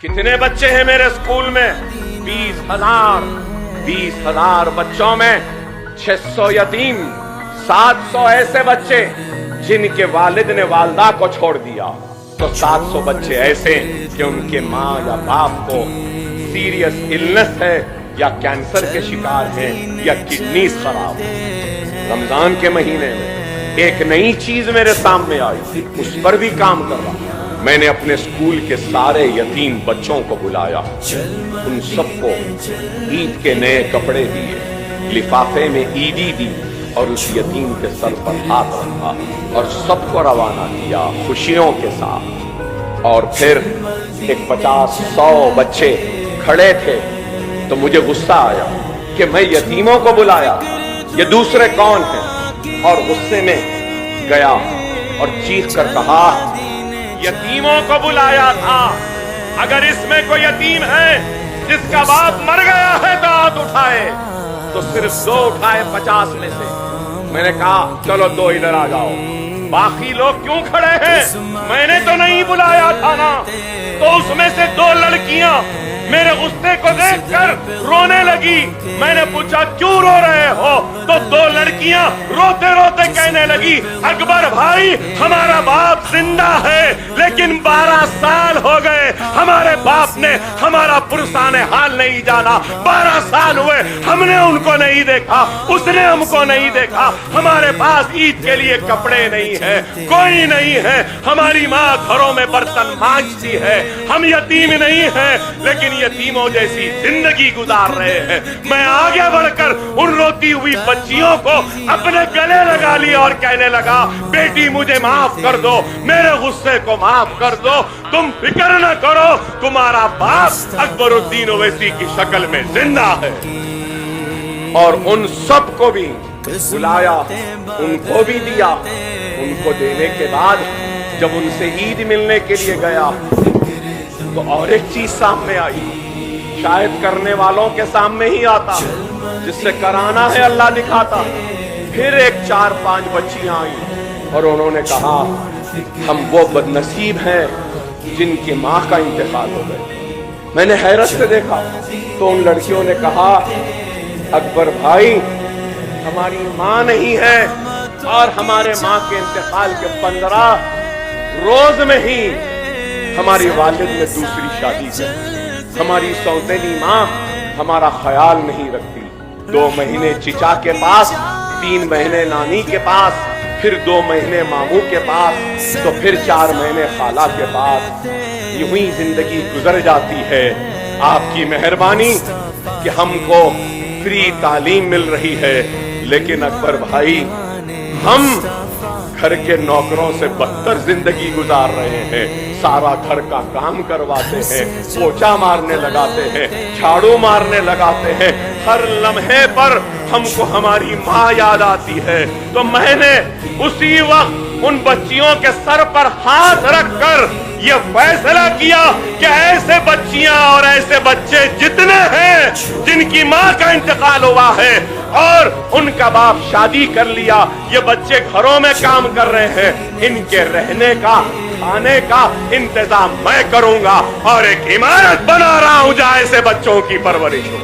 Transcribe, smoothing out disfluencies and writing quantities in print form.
कितने बच्चे हैं मेरे स्कूल में? 20,000 बच्चों में 600 यतीम, 700 ऐसे बच्चे जिनके वालिद ने वालदा को छोड़ दिया, तो 700 बच्चे ऐसे कि उनके माँ या बाप को सीरियस इलनेस है या कैंसर के शिकार हैं या किडनी खराब है। रमजान के महीने में एक नई चीज मेरे सामने आई, उस पर भी काम कर रहा। मैंने अपने स्कूल के सारे यतीम बच्चों को बुलाया, उन सबको ईद के नए कपड़े दिए, लिफाफे में ईदी दी और उस यतीम के सर पर हाथ रखा और सबको रवाना किया खुशियों के साथ। और फिर एक 50-100 बच्चे खड़े थे, तो मुझे गुस्सा आया कि मैं यतीमों को बुलाया, ये दूसरे कौन हैं? और गुस्से में गया और चीख कर कहा, यतीमों को बुलाया था, अगर इसमें कोई यतीम है जिसका बाप मर गया है तो हाथ उठाए। तो सिर्फ 2 उठाए 50 में से। मैंने कहा चलो 2 इधर आ जाओ, बाकी लोग क्यों खड़े हैं? मैंने तो नहीं बुलाया था ना। तो उसमें से 2 लड़कियां मेरे गुस्से को देखकर रोने लगी। मैंने पूछा क्यों रो रहे हो? तो 2 लड़कियां रोते रोते कहने लगी, अकबर भाई हमारा बाप जिंदा है लेकिन 12 साल हो गए, हमारे बाप ने हमारा पुरसाने हाल नहीं जाना, 12 साल हुए हमने उनको नहीं देखा, उसने हमको नहीं देखा, हमारे पास ईद के लिए कपड़े नहीं है, कोई नहीं है, हमारी माँ घरों में बर्तन मांजती है, हम यतीम नहीं है लेकिन यतीमों जैसी जिंदगी गुजार रहे हैं। मैं आगे बढ़कर उन रोती हुई बच्चियों को अपने गले लगा लिया और कहने लगा, बेटी मुझे माफ कर दो, मेरे गुस्से को माफ कर दो, तुम फिक्र न करो, तुम्हारा बाप अकबरुद्दीन ओवैसी की शक्ल में जिंदा है। और उन सब को भी बुलाया, उनको भी दिया। उनको देने के बाद जब उनसे ईद मिलने के लिए गया तो और एक चीज सामने आई, शायद करने वालों के सामने ही आता, जिससे कराना है अल्लाह दिखाता। फिर एक 4-5 बच्चियां आई और उन्होंने कहा, हम वो बदनसीब हैं जिनकी माँ का इंतकाल हो गया। मैंने हैरत से देखा तो उन लड़कियों ने कहा, अकबर भाई हमारी माँ नहीं है और हमारे माँ के इंतकाल के 15 रोज में ही हमारी वालिद ने दूसरी शादी की। हमारी सौतेली माँ हमारा ख्याल नहीं रखती। 2 महीने चिचा के पास, 3 महीने नानी के पास, फिर 2 महीने मामू के पास, तो फिर 4 महीने खाला के पास। यूं ही जिंदगी गुजर जाती है। आपकी मेहरबानी कि हमको फ्री तालीम मिल रही है, लेकिन अकबर भाई हम घर के नौकरों से बदतर जिंदगी गुजार रहे हैं। सारा घर का काम करवाते हैं, पोछा मारने लगाते हैं, झाड़ू मारने लगाते हैं, हर लम्हे पर हमको हमारी माँ याद आती है। तो मैंने उसी वक्त उन बच्चियों के सर पर हाथ रखकर ये फैसला किया कि ऐसे बच्चियां और ऐसे बच्चे जितने हैं जिनकी माँ का इंतकाल हुआ है और उनका बाप शादी कर लिया, ये बच्चे घरों में काम कर रहे हैं, इनके रहने का खाने का इंतजाम मैं करूंगा और एक इमारत बना रहा हूं जहां ऐसे बच्चों की परवरिश हो।